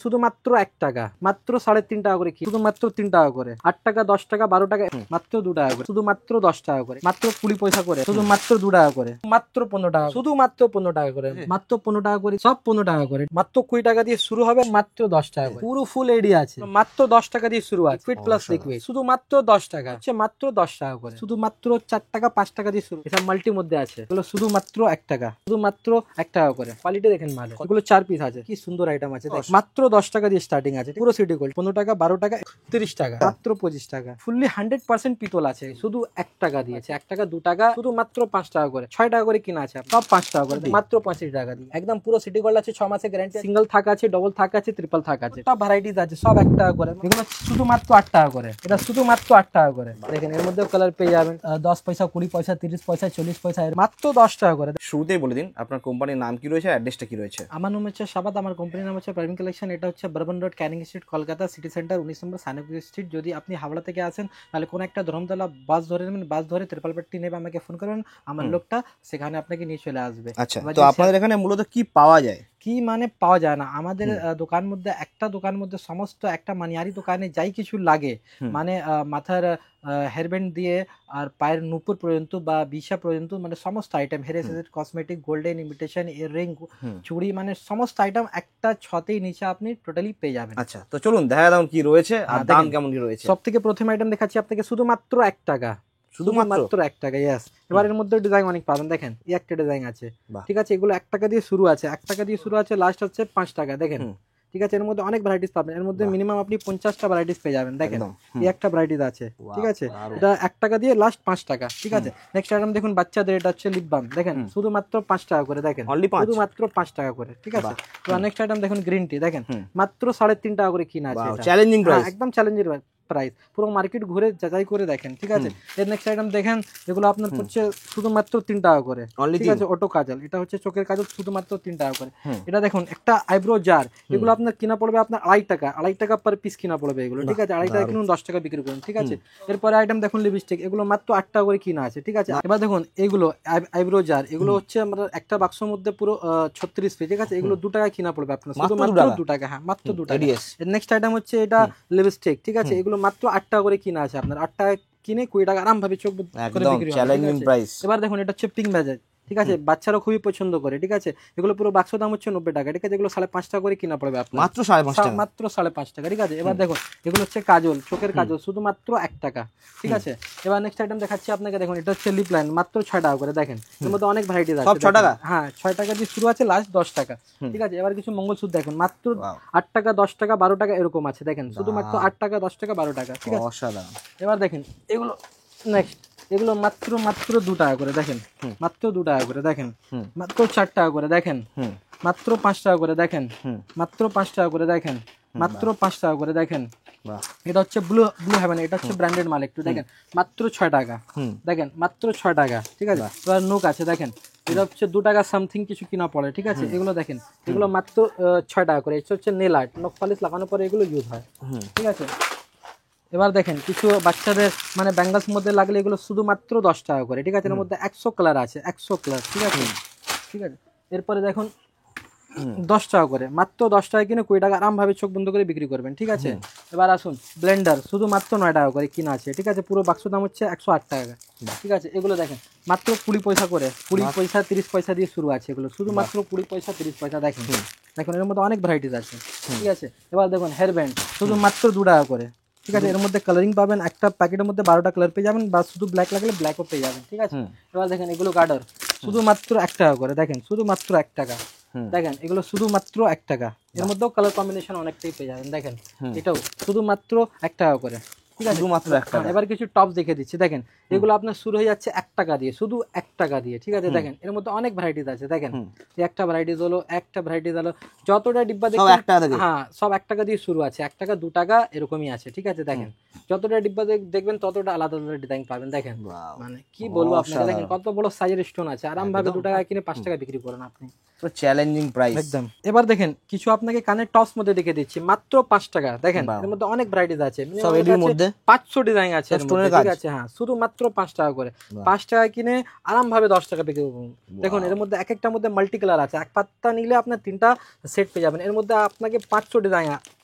শুধুমাত্র 1 টাকা, মাত্র 3.5 টাকা করে, কি শুধুমাত্র 3 টাকা করে, 8 টাকা 10 টাকা 12 টাকা, মাত্র 2 টাকা করে, শুধুমাত্র 10 টাকা করে, মাত্র 20 পয়সা করে, শুধুমাত্র 2 টাকা করে, মাত্র 15 টাকা, শুধুমাত্র 15 টাকা করে, মাত্র 15 টাকা করে, সব 15 টাকা করে, মাত্র 20 টাকা দিয়ে শুরু হবে, মাত্র 10 টাকা করে, পুরো ফুল এডি আছে, মাত্র 10 টাকা দিয়ে শুরু আছে, ফিট প্লাস লিকুইড, শুধুমাত্র 10 টাকা, হচ্ছে মাত্র 10 টাকা করে, শুধুমাত্র 4 টাকা 5 টাকা দিয়ে শুরু, এটা মাল্টির মধ্যে আছে, এগুলো শুধুমাত্র 1 টাকা, শুধুমাত্র 1 টাকা করে, কোয়ালিটি দেখেন মাল, এগুলো 4 পিস আছে, কি সুন্দর আইটেম আছে, মাত্র 10 টাকা দিয়ে স্টার্টিং আছে, পুরো সিটি গোল্ড, 15 টাকা 12 টাকা 30 টাকা, মাত্র 25 টাকা, ফুললি 100% পিতল আছে, শুধু 1 টাকা দিয়েছে, 1 টাকা 2 টাকা, শুধু মাত্র 5 টাকা করে, 6 টাকা করে কিনা আছে, সব 5 টাকা করে, মাত্র 85 টাকা দিয়ে, একদম পুরো সিটি গোল্ড আছে, 6 মাসের গ্যারান্টি, সিঙ্গেল থাক আছে, ডবল থাক আছে, ট্রিপল থাক আছে, সব ভ্যারাইটিস আছে, সব 1 টাকা করে, এগুলো শুধুমাত্র 8 টাকা করে, এটা শুধুমাত্র 8 টাকা করে, দেখেন এর মধ্যে কালার পেয়ে যাবেন, 10 পয়সা 20 পয়সা 30 পয়সা 40 পয়সা, মাত্র 10 টাকা করে। শুরুতেই বলে দিন আপনার কোম্পানির নাম কি রয়েছে, অ্যাড্রেসটা কি রয়েছে? আমার নাম হচ্ছে শাবাত, আমার কোম্পানির নাম হচ্ছে প্রাইম কালেকশন, এটা হচ্ছে bourbon road, Canning street, Kolkata city centre, 19 নম্বর সাইনপুর স্ট্রিট। যদি আপনি হাওড়া থেকে আসেন তাহলে কোনো একটা ধরমতলা বাস ধরে নেবেন, বাস ধরে ত্রিপালপট্টি নেবে, আমাকে ফোন করবেন, আমার লোকটা সেখানে আপনাকে নিয়ে চলে আসবে। আচ্ছা, তো আপনাদের এখানে মূলত কি পাওয়া যায়? কি মানে পাওয়া যায় না, আমাদের দোকান মধ্যে একটা দোকান মধ্যে সমস্ত, একটা মানিয়ারি দোকানে যাই কিছু লাগে, মানে মাথার হেয়ারব্যান্ড দিয়ে আর পায়ের নুপুর পর্যন্ত বা বিশা পর্যন্ত, মানে সমস্ত item, hair accessory, cosmetic, golden imitation, earring, চুড়ি, মানে সমস্ত আইটেম একটা ছতেই নিচে আপনি টোটালি পেয়ে যাবেন। আচ্ছা, তো চলুন দেখা দাম কি রয়েছে আর দাম কেমন কি রয়েছে। সব থেকে প্রথম আইটেম দেখাচ্ছি আপনাকে, শুধুমাত্র 1 টাকা, শুধুমাত্র 1 টাকা, ইয়েস। এবার এর মধ্যে ডিজাইন অনেক পাবেন, দেখেন এই একটা ডিজাইন আছে, ঠিক আছে, এগুলো 1 টাকা দিয়ে শুরু আছে, 1 টাকা দিয়ে শুরু আছে, লাস্ট হচ্ছে 5 টাকা, দেখেন, ঠিক আছে। এর মধ্যে অনেক ভ্যারাইটিস পাবেন, এর মধ্যে মিনিমাম আপনি 50টা ভ্যারাইটিস পেয়ে যাবেন, দেখেন এই একটা ভ্যারাইটিস আছে, ঠিক আছে, এটা 1 টাকা দিয়ে লাস্ট 5 টাকা, ঠিক আছে। নেক্সট আইটেম দেখুন বাচ্চাদের, এটা হচ্ছে লিপ বাম, দেখেন শুধুমাত্র 5 টাকা করে, দেখেন শুধুমাত্র 5 টাকা করে, ঠিক আছে। তো নেক্সট আইটেম দেখুন গ্রিন টি, দেখেন মাত্র 3.5 টাকা করে কিনা আছে, চ্যালেঞ্জিং প্রাইস, একদম চ্যালেঞ্জিং প্রাইস, পুরো মার্কেট ঘুরে যাচাই করে দেখেন, ঠিক আছে। এর নেক্সট আইটেম দেখেন, এগুলো আপনার হচ্ছে শুধুমাত্র 3 টাকা করে, ঠিক আছে। অটো কাজল, এটা হচ্ছে চোখের কাজল, শুধুমাত্র 3 টাকা করে। এটা দেখুন একটা আইব্রো জার, এগুলো আপনার কিনা পড়বে আপনার 2.5 টাকা, 2.5 টাকা পার পিস কিনা পড়বে এগুলো, ঠিক আছে। 2.5 টাকা কিনুন, 10 টাকা বিক্রি করুন, ঠিক আছে। এরপরে আইটেম দেখুন লিপস্টিক, এগুলো মাত্র 8 টাকা করে কিনা আছে, ঠিক আছে। এবার দেখুন এগুলো আইব্রো জার, এগুলো হচ্ছে আমরা একটা বাক্সের মধ্যে পুরো 36 পিস, ঠিক আছে। এগুলো 2 টাকা কিনা পড়বে আপনার, শুধুমাত্র 2 টাকা, হ্যাঁ মাত্র 2 টাকা। এর নেক্সট আইটেম হচ্ছে এটা লিপস্টিক, ঠিক আছে, এগুলো মাত্র 8 টাকা করে কিনা আছে আপনার, 8 টাকা কিনে 20 টাকা আরাম ভাবে চোখ করে বিক্রি হয়। এবার দেখুন এটা হচ্ছে পিঙ্ক ম্যাজিক, ঠিক আছে, বাচ্চারা খুবই পছন্দ করে, ঠিক আছে। এগুলো পুরো বাক্স দাম হচ্ছে 90 টাকা, ঠিক আছে। এগুলো 5.5 টাকা করে কিনা পড়বে আপনার, মাত্র 5.5 টাকা, মাত্র 5.5 টাকা, ঠিক আছে। এবার দেখুন এগুলো হচ্ছে কাজল, চোখের কাজল, শুধুমাত্র 1 টাকা, ঠিক আছে। এবার নেক্সট আইটেম দেখাচ্ছি আপনাকে, দেখুন এটা হচ্ছে লিপ লাইন, মাত্র 6 টাকা করে, দেখেন এর মধ্যে অনেক ভ্যারাইটিস আছে, সব 6 টাকা, হ্যাঁ 6 টাকা দিয়ে শুরু আছে, লাস্ট 10 টাকা, ঠিক আছে। এবার কিছু মঙ্গলসূত্র দেখুন, মাত্র 8 টাকা 10 টাকা 12 টাকা এরকম আছে, দেখেন শুধুমাত্র 8 টাকা 10 টাকা 12 টাকা, ঠিক আছে। অসাধারণ। এবার দেখেন এগুলো নেক্সট, এগুলো মাত্র 2 টাকা করে, দেখেন মাত্র 2 টাকা করে, দেখেন মাত্র 4 টাকা করে, দেখেন মাত্র 5 টাকা করে, দেখেন মাত্র 5 টাকা করে, দেখেন মাত্র 5 টাকা করে, দেখেন। এটা হচ্ছে ব্লু হেভেন, এটা হচ্ছে ব্র্যান্ডেড মাল, একটু দেখেন মাত্র 6 টাকা, দেখেন মাত্র 6 টাকা, ঠিক আছে। এবার নোক আছে, দেখেন এটা হচ্ছে 2 টাকা সামথিং কিছু কিনা পড়ে, ঠিক আছে। এগুলো দেখেন, এগুলো মাত্র 6 টাকা করে। এটা হচ্ছে নেল আর্ট, নখ পালিশ লাগানোর পরে এগুলো ইউজ হয়, ঠিক আছে। এবার দেখেন কিছু বাচ্চাদের মানে ব্যাঙ্গলস মধ্যে লাগলে এগুলো শুধুমাত্র 10 টাকা করে, ঠিক আছে। এর মধ্যে 100 কালার আছে, 100 কালার, ঠিক আছে, ঠিক আছে। এরপরে দেখুন 10 টাকা করে, মাত্র 10 টাকা কিনে 20 টাকা আরাম ভাবে চোখ বন্ধ করে বিক্রি করবেন, ঠিক আছে। এবার আসুন ব্লেন্ডার, শুধুমাত্র 9 টাকা করে কিনা আছে, ঠিক আছে। পুরো বাক্স দাম হচ্ছে 108 টাকা, ঠিক আছে। এগুলো দেখেন মাত্র 20 পয়সা করে, 20 পয়সা 30 পয়সা দিয়ে শুরু আছে, এগুলো শুধুমাত্র 20 পয়সা 30 পয়সা, দেখেন দেখুন এর মধ্যে অনেক ভ্যারাইটিস আছে, ঠিক আছে। এবার দেখুন হেয়ার ব্যান্ড, শুধুমাত্র 2 টাকা করে, ঠিক আছে। এর মধ্যে কালারিং পাবেন, একটা প্যাকেটের মধ্যে 12টা কালার পেয়ে যাবেন, বা শুধু ব্ল্যাক লাগলে ব্ল্যাকও পেয়ে যাবেন, ঠিক আছে। এবার দেখেন এগুলো গার্ডার, শুধুমাত্র 1 টাকা করে, দেখেন শুধুমাত্র 1 টাকা, দেখেন এগুলো শুধুমাত্র 1 টাকা। এর মধ্যেও কালার কম্বিনেশন অনেকটাই পেয়ে যাবেন, দেখেন এটাও শুধুমাত্র 1 টাকা করে, ঠিক আছে, শুধুমাত্র 1 টাকা। এবার কিছু টপস দেখে দিচ্ছি, দেখেন এগুলো আপনার শুরু হয়ে যাচ্ছে 1 টাকা দিয়ে, শুধু 1 টাকা দিয়ে, ঠিক আছে। দেখেন এর মধ্যে অনেক ভ্যারাইটিস আছে, দেখেন একটা ভ্যারাইটিস হলো, একটা ভ্যারাইটিস হলো, যতটা ডিব্বা দেখবেন হ্যাঁ সব 1 টাকা দিয়ে শুরু আছে, 1 টাকা 2 টাকা এরকমই আছে, ঠিক আছে। দেখেন যতটা ডিব্বা দেখবেন ততটা আলাদা আলাদা ডিজাইন পাবেন, দেখেন মানে কি বলবো আপনাকে, দেখেন কত বড় সাইজের স্টোন আছে, আরাম ভাবে 2 টাকা কিনে 5 টাকা বিক্রি করেন আপনি। তো চ্যালেঞ্জিং প্রাইস। একদম। এবার দেখেন কিছু আপনাকে কানের টপস মধ্যে দেখে দিচ্ছি মাত্র 5 টাকা। দেখেন এর মধ্যে অনেক ভ্যারাইটিস আছে, সব এডির মধ্যে 500 ডিজাইন আছে এর মধ্যে, ঠিক আছে। হ্যাঁ, শুধু মাত্র 5 টাকা করে। 5 টাকা কিনে আরাম ভাবে 10 টাকা বিক্রি করুন। দেখুন এর মধ্যে এক একটার মধ্যে মাল্টি কালার আছে, এক পাত্তা নিলে আপনার 3টা সেট পেয়ে যাবেন। এর মধ্যে আপনাকে 500 ডিজাইন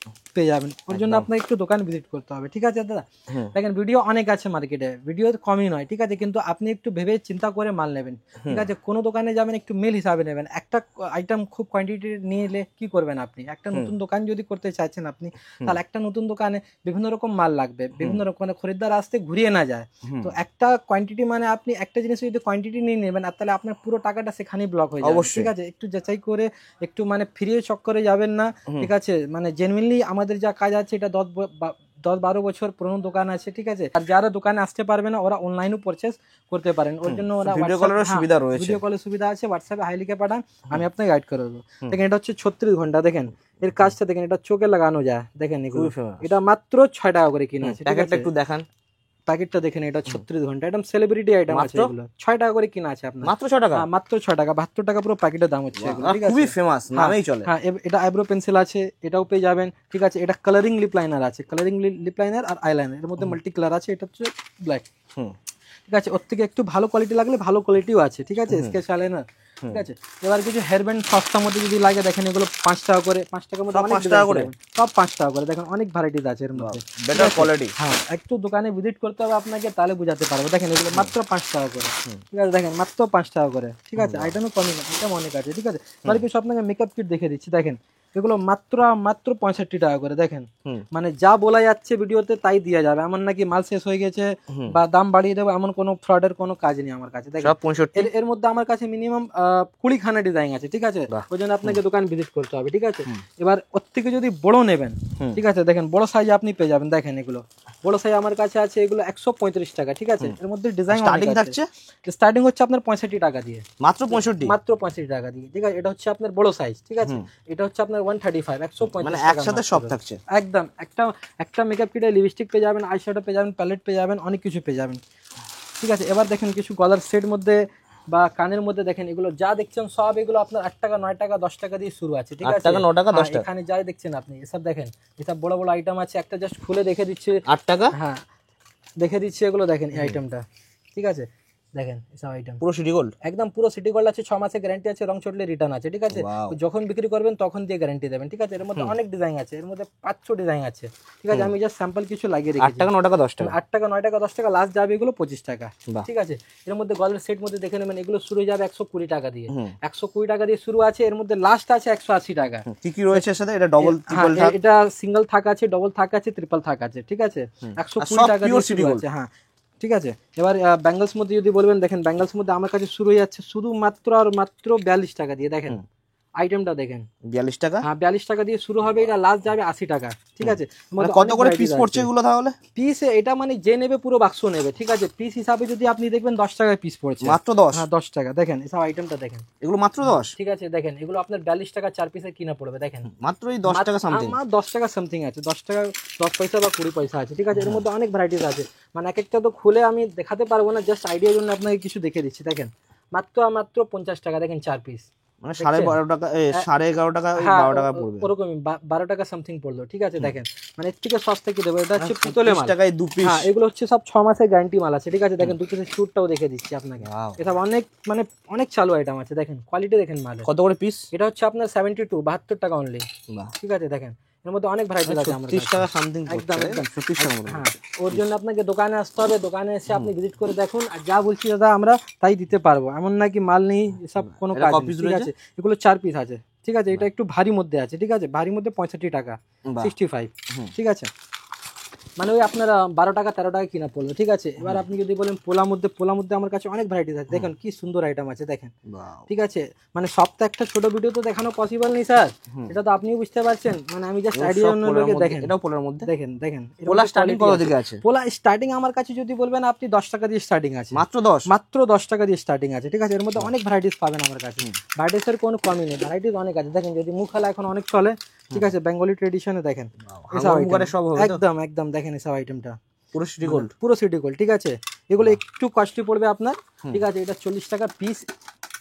পেয়ে যাবেন। ওর জন্য আপনাকে একটু দোকান ভিজিট করতে হবে, ঠিক আছে দাদা। দেখেন ভিডিও অনেক আছে মার্কেটে, ভিডিও কমই নয়, ঠিক আছে, কিন্তু আপনি একটু ভেবে চিন্তা করে মাল নেবেন, ঠিক আছে। কোনো দোকানে যাবেন একটু মেল হিসাবে নেবেন। একটা আইটেম খুব কোয়ান্টিটি নিলে কি করবেন আপনি? একটা নতুন দোকান যদি করতে চাইছেন আপনি, তাহলে একটা নতুন দোকানে বিভিন্ন রকম মাল লাগবে, বিভিন্ন রকম খরিদ্দার আসতে ঘুরিয়ে না যায়। তো একটা কোয়ান্টিটি মানে আপনি একটা জিনিস যদি কোয়ান্টিটি নিয়ে নেবেন, আর তাহলে আপনার পুরো টাকাটা সেখানেই ব্লক হয়ে যাবে, ঠিক আছে। একটু যাচাই করে, একটু মানে ফ্রিয়ে চক্করে যাবেন না, ঠিক আছে। মানে জেনুইনলি আমাদের যা কাজ আছে এটা 10-12 বছর পুরনো দোকান আছে, ঠিক আছে। আর যারা দোকানে আসতে পারবে না ওরা অনলাইনেও পারচেজ করতে পারেন। ওর জন্য ওরা ভিডিও কলের সুবিধা রয়েছে, ভিডিও কলের সুবিধা আছে, হোয়াটসঅ্যাপে হাই লিখে পাঠান, আমি আপনাকে গাইড করে দেবো। দেখেন এটা হচ্ছে 36 ঘন্টা। দেখেন এর কাজটা দেখেন, এটা চোখে লাগানো যায়। দেখেন এগুলো, এটা মাত্র 6 টাকা করে কিনা আছে, ঠিক আছে। একটু দেখান প্যাকেটটা দেখেন, এটা 36 ঘন্টা, একদম সেলিব্রিটি আইটেম আছে এগুলো। 6 টাকা করে কিনা আছে আপনার, মাত্র 6 টাকা। মাত্র 6 টাকা, 72 টাকা পুরো প্যাকেটের দাম হচ্ছে এগুলো, ঠিক আছে। খুবই ফেমাস, নামেই চলে। হ্যাঁ, এটা আইব্রো পেন্সিল আছে, এটাও পেয়ে যাবেন, ঠিক আছে। এটা কালারিং লিপ লাইনার আছে, কালারিং লিপ লাইনার আর আইলাইনার, এর মধ্যে মাল্টি কালার আছে। এটা হচ্ছে ব্ল্যাক, ঠিক আছে। ওর থেকে একটু ভালো কোয়ালিটি লাগলে ভালো কোয়ালিটিও আছে, ঠিক আছে, স্কেচ আইলাইনার, ঠিক আছে। এবার কিছু হেয়ার ব্যান্ড সস্তার মধ্যে যদি লাগে, দেখেন এগুলো 5 টাকা করে, 5 টাকার মধ্যে অনেক টাকা করে, সব 5 টাকা করে। দেখেন অনেক ভ্যারাইটিস আছে এর মধ্যে, বেটার কোয়ালিটি। হ্যাঁ, একটু দোকানে ভিজিট করতে হবে আপনাকে, তাহলে বুঝাতে পারবো। দেখেন এগুলো মাত্র 5 টাকা করে, ঠিক আছে। দেখেন মাত্র 5 টাকা করে, ঠিক আছে। আইটেমও কমই না, আইটেম অনেক আছে, ঠিক আছে। এবার কিছু আপনাকে মেকআপ কিট দেখে দিচ্ছি। দেখেন এগুলো মাত্র 65 টাকা করে। দেখেন মানে যা বলা যাচ্ছে ভিডিওতে তাই দেওয়া যাবে, এমন নাকি মাল শেষ হয়ে গেছে বা দাম বাড়িয়ে দেবো, এমন কোনো ফ্রডের কোনো কাজ নেই আমার কাছে। দেখেন এর মধ্যে আমার কাছে মিনিমাম 20 খানা ডিজাইন আছে, ঠিক আছে। ওই জন্য আপনাকে দোকান ভিজিট করতে হবে, ঠিক আছে। এবার ওর থেকে যদি বড় নেবেন, ঠিক আছে, দেখেন বড় সাইজ আপনি পেয়ে যাবেন। দেখেন এগুলো বড় সাইজ আমার কাছে আছে, এগুলো 135 টাকা, ঠিক আছে। এর মধ্যে ডিজাইন স্টার্টিং থাকছে, স্টার্টিং হচ্ছে আপনার 65 টাকা দিয়ে, মাত্র 65 টাকা দিয়ে, ঠিক আছে। এটা হচ্ছে আপনার বড় সাইজ, ঠিক আছে। এটা হচ্ছে আপনার 135, 135, মানে একসাথে সব থাকছে একদম। একটা মেকআপ কিটে লিপস্টিক পেয়ে যাবেন, আইশ্যাডো পেয়ে যাবেন, প্যালেট পেয়ে যাবেন, অনেক কিছু পেয়ে যাবেন, ঠিক আছে। এবার দেখেন কিছু গলার সেট মধ্যে বা কানের মধ্যে, দেখেন এগুলো যা দেখছেন সব এগুলো আপনার 8 টাকা, 9 টাকা, 10 টাকা দিয়ে শুরু আছে, ঠিক আছে। 8 টাকা, 9 টাকা, 10 টাকা। এখানে যাই দেখছেন আপনি এসব, দেখেন এসব বড় বড় আইটেম আছে। একটা জাস্ট খুলে দেখে দিচ্ছি, 8 টাকা। হ্যাঁ, দেখে দিচ্ছি এগুলো। দেখেন এই আইটেমটা, ঠিক আছে। দেখেন এসব আইটেম পুরো সিটি গোল্ড, একদম পুরো সিটি গোল্ড আছে, 6 মাসের গ্যারান্টি আছে, রং চটলে রিটার্ন আছে, ঠিক আছে। যখন বিক্রি করবেন তখন দিয়ে গ্যারান্টি দেবেন, ঠিক আছে। এর মধ্যে অনেক ডিজাইন আছে, এর মধ্যে 500 ডিজাইন আছে, ঠিক আছে। আমি জাস্ট স্যাম্পল কিছু লাগিয়ে রেখেছি। 8 টাকা, 9 টাকা, 10 টাকা, 8 টাকা, 9 টাকা, 10 টাকা, লাস্ট যাবে এগুলো 25 টাকা, ঠিক আছে। এর মধ্যে গলার সেট মধ্যে দেখে নেবেন, এগুলো শুরু হয়ে যাবে 120 টাকা দিয়ে, 120 টাকা দিয়ে শুরু আছে। এর মধ্যে লাস্ট আছে 180 টাকা। কি কি রয়েছে এর সাথে? এটা ডবল ট্রিপল থাক, এটা সিঙ্গেল থাক আছে, ডবল থাক আছে, ট্রিপল থাক আছে, ঠিক আছে। 120 টাকা দিয়ে শুরু আছে, হ্যাঁ, ঠিক আছে। এবার ব্যাঙ্গলস মধ্যে যদি বলবেন, দেখেন ব্যাঙ্গলস মধ্যে আমার কাছে শুরু হয়ে যাচ্ছে শুধুমাত্র আর মাত্র 42 টাকা দিয়ে। দেখেন আইটেমটা দেখেন, 42 টাকা, হ্যাঁ 42 টাকা দিয়ে শুরু হবে, এটা লাস্ট যাবে 80 টাকা, ঠিক আছে। মানে কত করে পিস পড়ছে এগুলো তাহলে? পিস এটা মানে যে নেবে পুরো বাক্স নেবে, ঠিক আছে। পিস হিসাবে যদি আপনি দেখবেন 10 টাকায় পিস পড়ছে, মাত্র 10, হ্যাঁ 10 টাকা। দেখেন এসব আইটেমটা দেখেন, এগুলো মাত্র 10, ঠিক আছে। দেখেন এগুলো আপনার 42 টাকা 4 পিসে কিনা পড়বে। দেখেন মাত্রই 10 টাকা সামথিং, 10 টাকা সামথিং আছে, 10 টাকা 10 পয়সা বা 20 পয়সা আছে, ঠিক আছে। এর মধ্যে অনেক ভ্যারাইটিস আছে, মানে এক একটা তো খুলে আমি দেখাতে পারবো না, জাস্ট আইডিয়ার জন্য আপনাকে কিছু দেখে দিচ্ছি। দেখেন মাত্র 50 টাকা, দেখেন 4 পিস, মানে 12.5 টাকা, 11.5 টাকা, 12 টাকা পড়বে, ওরকমই 12 টাকা সামথিং পড়লো, ঠিক আছে। দেখেন মানে এর থেকে সস্তা কি দেবো? এটা হচ্ছে পিতলের মাল, 20 টাকায় 2 পিস, হ্যাঁ এগুলো হচ্ছে সব 6 মাসের গ্যারান্টি মাল আছে, ঠিক আছে। দেখেন 2 পিসের শুটটাও দেখে দিচ্ছি আপনাকে, এসব অনেক মানে অনেক চালু আইটেম আছে। দেখেন কোয়ালিটি দেখেন মালের। কত করে পিস? এটা হচ্ছে আপনার 72 টাকা অনলি, ঠিক আছে। দেখেন এর মধ্যে অনেক ভ্যারাইটি আছে আমার কাছে, 30 টাকা সামথিং একদম একদম 30 টাকা মতো। হ্যাঁ, ওর জন্য আপনাকে দোকানে আসতে হবে, দোকানে এসে আপনি ভিজিট করে দেখুন। আর যা বলছি দাদা আমরা তাই দিতে পারবো, এমন নাকি মাল নেই, এসব কোনো কাজ নেই, ঠিক আছে। এগুলো 4 পিস আছে, ঠিক আছে। এটা একটু ভারী মধ্যে আছে, ঠিক আছে। ভারী মধ্যে 65 টাকা, 65, ঠিক আছে। মানে ওই আপনারা 12 টাকা 13 টাকা কিনা পড়লো, ঠিক আছে। এবার আপনি যদি বলেন পোলার মধ্যে আমার কাছে অনেক ভ্যারাইটিস আছে। দেখেন কি সুন্দর আইটেম আছে, দেখেন, ঠিক আছে। মানে সব তো একটা ছোট ভিডিও তো দেখানো পসিবল নেই স্যার, এটা তো আপনিও বুঝতে পারছেন। মানে আমি জাস্ট আইডিয়া জন্য লোকে দেখেন, এটাও পোলার মধ্যে, দেখেন দেখেন পোলা স্টার্টিং কত থেকে আছে? পোলা স্টার্টিং আমার কাছে যদি বলবেন আপনি 10 টাকা দিয়ে স্টার্টিং আছে, মাত্র 10 টাকা দিয়ে স্টার্টিং আছে, ঠিক আছে। এর মধ্যে অনেক ভ্যারাইটিস পাবেন আমার কাছে, ভ্যারাইটিসের কোনো কমই নেই, ভ্যারাইটিস অনেক আছে। দেখেন যদি মুখালা এখন অনেক চলে, ঠিক আছে, বেঙ্গলি ট্রেডিশনে। দেখেন একদম একদম, দেখেন এসব আইটেমটা পুরো সিটি গোল্ড, পুরো সিটি গোল্ড, ঠিক আছে। এগুলো একটু কস্টলি পড়বে আপনার, ঠিক আছে। এটা 40 টাকা পিস,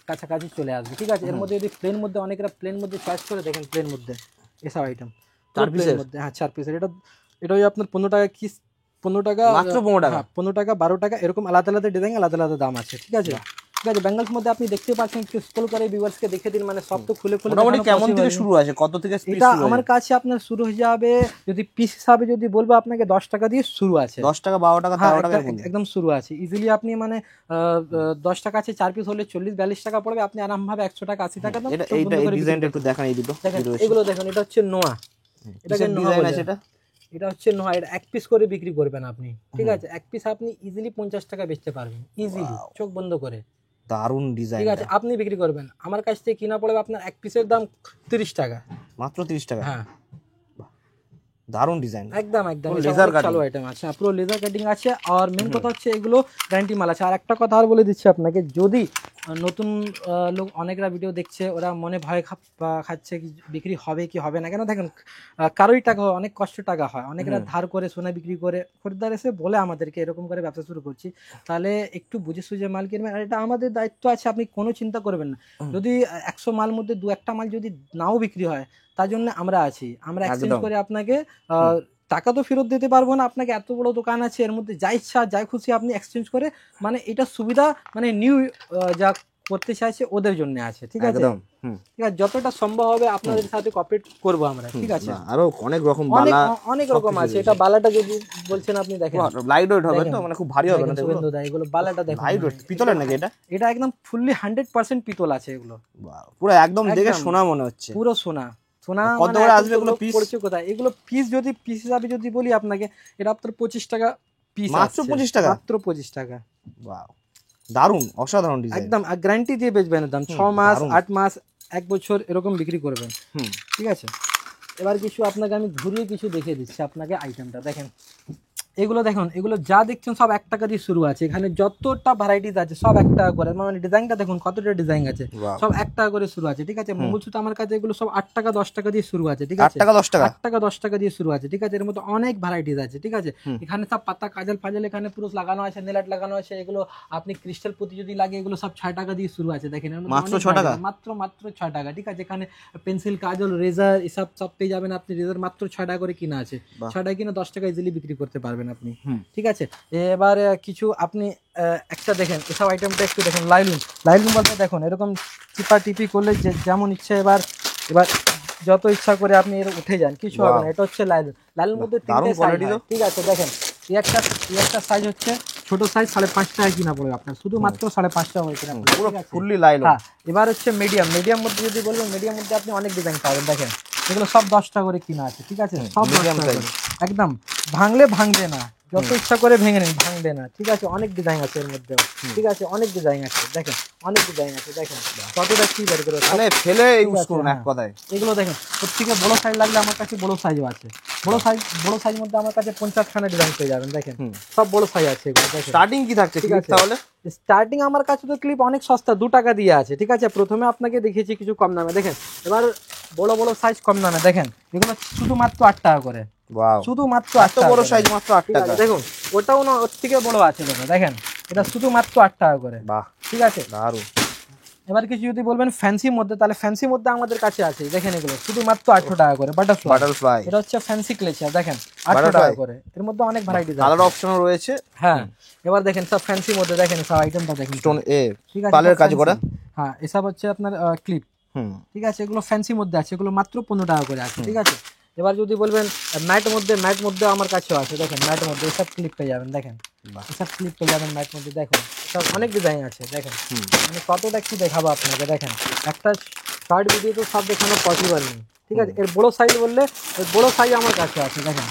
কাছাকাছি চলে আসবে, ঠিক আছে। এর মধ্যে যদি প্লেন মধ্যে অনেকরা প্লেন মধ্যে চয়েস করে, দেখেন প্লেন মধ্যে এসব আইটেম 4 পিসের মধ্যে, হ্যাঁ 4 পিসের। এটা ওই আপনার 15 টাকা কি, 15 টাকা, মাত্র 15 টাকা। হ্যাঁ 15 টাকা 12 টাকা এরকম আলাদা আলাদা ডিজাইন, আলাদা আলাদা দাম আছে, ঠিক আছে। ঠিক আছে, বেঙ্গলস মধ্যে আপনি দেখতে পাচ্ছেন, একটু স্ক্রল করে ভিউয়ার্সকে দেখে দিন, মানে সব তো খুলে খুলে মোটামুটি দেখানো কেমন possible থেকে নেই। শুরু আছে, কত থেকে পিস এটা শুরু আমার আছে? কাছে আপনার শুরু হয়ে যাবে, যদি পিস হিসাবে যদি বলবো আপনাকে 10 টাকা দিয়ে শুরু আছে। 10 টাকা 12 টাকা হ্যাঁ 13 টাকা একদম শুরু আছে ইজিলি। আপনি মানে 10 টাকা আছে 4 পিস হলে 40-42 টাকা পড়বে, আপনি আরামভাবে 100 টাকা 80 টাকা দাম এটা চোখ বন্ধ এই করে বিক্রি ডিজাইনটা করতে একটু দেখান, এই দুটো দেখেন। যেটা রয়েছে। এগুলো দেখেন, এটা হচ্ছে নোয়া, এটাকে নোয়া ডিজাইন বলে। আছে এটা। এটা হচ্ছে নোয়া, এটা 1 পিস করে বিক্রি করবেন আপনি, ঠিক আছে। 1 পিস আপনি ইজিলি 50 টাকা বেচতে পারবেন ইজিলি, চোখ বন্ধ করে, দারুন ডিজাইন, ঠিক আছে। আপনি বিক্রি করবেন, আমার কাছ থেকে কিনা পড়বে আপনার 1 পিসের দাম 30 টাকা, মাত্র 30 টাকা। হ্যাঁ দারুন ডিজাইন, একদম একদম। পুরো এটা laser অনেক cutting। চালু আইটেম আছে, পুরো লেজার কাটিং আছে। আর মেন কথা হচ্ছে এগুলো গ্যারান্টি মাল আছে। আর একটা কথা আর বলে দিচ্ছি আপনাকে, যদি নতুন লোক অনেকরা ভিডিও দেখছে, ওরা মনে ভয় খাচ্ছে কি বিক্রি হবে কি হবে না, কেন দেখেন কারোই টাকা হয়, অনেক কষ্ট টাকা হয়, অনেকরা ধার করে সোনা বিক্রি করে, খরিদ্দার এসে বলে আমাদেরকে এরকম করে ব্যবসা শুরু করছি, তাহলে একটু বুঝে সুঝে মাল কিনবেন। আর এটা আমাদের দায়িত্ব আছে, আপনি কোনো চিন্তা করবেন না। যদি 100 মাল মধ্যে 2-1টা মাল যদি নাও বিক্রি হয়, তার জন্য আমরা আছি, আমরা এক্সচেঞ্জ একদম। করে আপনাকে টাকা তো ফেরত দিতে পারবো না, আপনাকে এত বড় দোকান আছে, এর মধ্যে যা ইচ্ছা যাই খুশি আপনি এক্সচেঞ্জ করে, মানে এটা সুবিধা, মানে নিউ যা করতে চাইছে ওদের জন্য আছে, ঠিক আছে। একদম। ঠিক আছে, যতটা সম্ভব হবে আপনাদের সাথে কোঅপারেট করবো আমরা, ঠিক আছে। আরো অনেক রকম অনেক বালা, অনেক রকম আছে। এটা বালাটা যদি বলছেন আপনি দেখেন, লাইট ওয়েট হবে দেখেন, তো, মানে খুব ভারী হবে না দেখেন তো? শুভেন্দু দা, এগুলো বালাটা দেখুন, লাইট ওয়েট পিতলের নাকি এটা? এটা একদম ফুললি 100% পিতল আছে এগুলো, পুরো একদম দেখে একদম। সোনা মনে হচ্ছে। পুরো সোনা। সোনা কত মানে করে এখন আসবে এগুলো piece? পড়ছে কোথায় এগুলো পিস, যদি পিস হিসাবে যদি বলি আপনাকে, এটা আপনার 25 টাকা পিস, মাত্র 25 টাকা? মাত্র 25 টাকা। ওয়াও, দারুন, অসাধারণ ডিজাইন। একদম, আর গ্যারান্টি দিয়ে বেচবেন, একদম 6 মাস দারুণ। 8 মাস 1 বছর এরকম বিক্রি করবেন, ঠিক আছে। এবার কিছু আপনাকে আমি ঘুরিয়ে কিছু দেখিয়ে দিচ্ছি আপনাকে আইটেমটা দেখেন। এগুলো দেখুন, এগুলো যা দেখছেন সব 1 টাকা দিয়ে শুরু আছে, এখানে যতটা ভ্যারাইটিস আছে সব 1 টাকা করে, মানে ডিজাইনটা দেখুন কতটা ডিজাইন আছে, Wow. সব 1 টাকা করে শুরু আছে, ঠিক আছে। মঙ্গলসূত্র আমার কাছে এগুলো সব 8 টাকা 10 টাকা দিয়ে শুরু আছে, ঠিক 8 আছে। টাকা 10 টাকা? 8 টাকা 10 টাকা দিয়ে শুরু আছে, ঠিক আছে। এর মধ্যে অনেক ভ্যারাইটিস আছে, ঠিক আছে। এখানে সব পাতা কাজল ফাজল এখানে পুরো লাগানো আছে, নেলাট লাগানো আছে, এগুলো আপনি ক্রিস্টাল প্রতি যদি লাগে, এগুলো সব 6 টাকা দিয়ে শুরু আছে, দেখেন। এর মধ্যে মাত্র অনেক 6 টাকা? variety, মাত্র 6 টাকা, ঠিক আছে। এখানে পেন্সিল, কাজল, রেজার এসব সব পেয়ে যাবেন আপনি। রেজার মাত্র 6 টাকা করে কিনা আছে, 6 টাকা কিনে 10 টাকা ইজিলি বিক্রি করতে পারবেন আপনি, ঠিক আছে। এবার কিছু আপনি একটা দেখেন, এসব আইটেমটা একটু দেখেন। লাইলুন বলতে দেখুন, এরকম টিপা টিপি করলে যেমন ইচ্ছে, এবার যত ইচ্ছা করে আপনি এর উঠে যান, কিছু হবে না। এটা হচ্ছে লাইলুন মধ্যে 3টে সাইজ, ঠিক আছে। দেখেন, এই একটা সাইজ হচ্ছে ছোট সাইজ, 5.5 টাকা কিনা পড়বে আপনার, শুধু মাত্র 5.5 টাকা করে কিনা পড়বে, পুরো ঠিক আছে? Fully light. হ্যাঁ, এবার হচ্ছে মিডিয়াম মধ্যে যদি বলবেন, মিডিয়াম মধ্যে আপনি অনেক ডিজাইন পাবেন, দেখেন। এগুলো সব 10 টাকা করে কিনা আছে, ঠিক আছে, সব 10 টাকা করে, একদম। ভাঙবে না, যত ইচ্ছা করে ভেঙে নেন, ভাঙবে না, ঠিক আছে। অনেক ডিজাইন আছে এর মধ্যে, ঠিক আছে, অনেক ডিজাইন আছে, দেখেন, অনেক ডিজাইন আছে, দেখেন কতটা কি বের করে, মানে ফেলে ইউজ করুন এক কথায়। এগুলো দেখেন, ওর থেকে বড় সাইজ লাগলে আমার কাছে বড় সাইজও আছে। বড় সাইজ মধ্যে আমার কাছে 50 খানা ডিজাইন পেয়ে যাবেন, দেখেন সব বড় সাইজ আছে এগুলো, দেখেন। স্টার্টিং কি থাকছে ঠিক ক্লিপ আছে। তাহলে? স্টার্টিং আমার কাছে তো ক্লিপ অনেক সস্তা, 2 টাকা দিয়ে আছে, ঠিক আছে। প্রথমে আপনাকে দেখিয়েছি কিছু কম দামে, দেখেন। এবার বড় সাইজ কম দামে, দেখেন। এগুলো শুধুমাত্র 8 টাকা করে, ওয়াও, শুধুমাত্র 8 এত টাকা বড় করে। সাইজ মাত্র 8 ঠিক টাকা? আছে, দেখুন ওটাও না, ওর থেকে বড় আছে, দেখেন। এটা শুধুমাত্র 8 টাকা করে, বাহ, ঠিক আছে। দারুন। এবার কিছু যদি বলবেন ফ্যান্সি মধ্যে, তাহলে ফ্যান্সি মধ্যে আমাদের কাছে আছে, দেখেন। এগুলো শুধুমাত্র 8 টাকা করে, বাটারফ্লাই। এটা হচ্ছে ফ্যান্সি ক্লেচার, দেখেন 8 টাকা করে। এর মধ্যে অনেক ভ্যারাইটি আছে, কালার অপশনও রয়েছে। হ্যাঁ। এবার দেখেন সব ফ্যান্সি মধ্যে, দেখেন সব আইটেমটা দেখেন, স্টোন এ ঠিক আছে, পালের কাজ করা। হ্যাঁ, এসব হচ্ছে আপনার ক্লিপ, ঠিক আছে। এগুলো ফ্যান্সি মধ্যে আছে, এগুলো মাত্র 15 টাকা করে আছে, ঠিক আছে। এবার যদি বলবেন ম্যাট মধ্যে আমার কাছেও আছে, দেখেন। ম্যাট মধ্যে এসব ক্লিপ পেয়ে যাবেন, দেখেন। এসব ক্লিপ পেয়ে যাবেন ম্যাট মধ্যে, দেখেন। সব অনেক ডিজাইন আছে, দেখেন। মানে কতটা কি দেখাবো আপনাকে, দেখেন। একটা শর্ট ভিডিও তো সব দেখানো পসিবল নেই, ঠিক আছে। এর বড় সাইজ বললে, বড় সাইজ আমার কাছে আছে, দেখেন।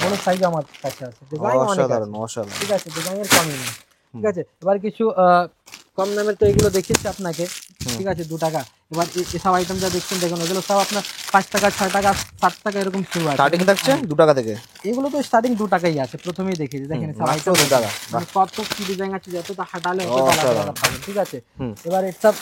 বড় সাইজ আমার কাছে আছে, ডিজাইন অনেক আছে, ঠিক আছে, ডিজাইনের কমই নেই, ঠিক আছে। এবার কিছু কম দামের তো এগুলো দেখিয়েছি আপনাকে, ঠিক আছে, 2 টাকা। এবার এসব আইটেম যা দেখছেন, দেখুন, এগুলো সব আপনার 5 টাকা 6 টাকা 7 টাকা এরকম শুরু আছে, স্টার্টিং থাকছে 2 টাকা থেকে। এগুলো তো স্টার্টিং 2 টাকাই আছে, প্রথমেই দেখিয়ে দিই দেখেন সব মাত্র 2 টাকা। মানে কত কি ডিজাইন আছে, যতটা হাঁটালে অতটা আলাদা পাবেন, ঠিক আছে। এবার এসব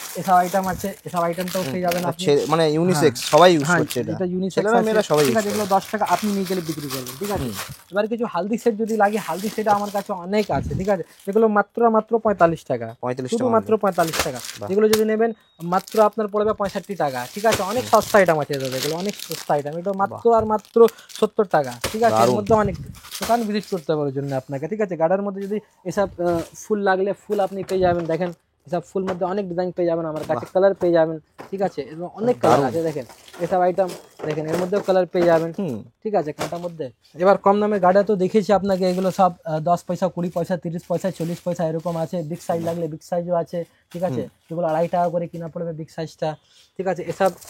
আইটেম আছে, এসব আইটেমটাও পেয়ে যাবেন আপনি, মানে ইউনিসেক্স সবাই ইউজ করছে এটা, এটা ইউনিসেক্স ছেলেরা মেয়েরা সবাই ঠিক আছে। এগুলো 10 টাকা আপনি নিয়ে গেলে বিক্রি করবেন, ঠিক আছে। এবার কিছু হালদি সেট যদি লাগে, হালদি সেট আমার কাছে অনেক আছে, ঠিক আছে। এগুলো মাত্র 45 টাকা, 45 শুধু মাত্র 45 টাকা। এগুলো যদি নেবেন মাত্র আপনার পড়বে 65 টাকা, ঠিক আছে। অনেক সস্তা আইটেম আছে এগুলো, অনেক সস্তা আইটেম। এটা মাত্র আর মাত্র 70 টাকা, ঠিক আছে। এর মধ্যে অনেক দোকান ভিজিট করতে হবে ওর জন্য আপনাকে, ঠিক আছে। গার্ডের মধ্যে যদি এসব ফুল লাগলে ফুল আপনি পেয়ে যাবেন, দেখেন এসব ফুল মধ্যে অনেক ডিজাইন পেয়ে যাবেন আমার কাছে, কালার পেয়ে যাবেন, ঠিক আছে। এবং অনেক কালার আছে দেখেন, এসব আইটেম দেখেন, এর মধ্যেও কালার পেয়ে যাবেন, ঠিক আছে, কাঁটার মধ্যে। এবার কম দামের গাড়ি তো দেখিয়েছি আপনাকে, এগুলো সব 10 পয়সা, 20 পয়সা, 30 পয়সা, 40 পয়সা এরকম আছে। বিগ সাইজ লাগলে বিগ সাইজও আছে, ঠিক আছে। এগুলো 2.5 টাকা করে কিনা পড়বে বিগ সাইজটা, ঠিক আছে।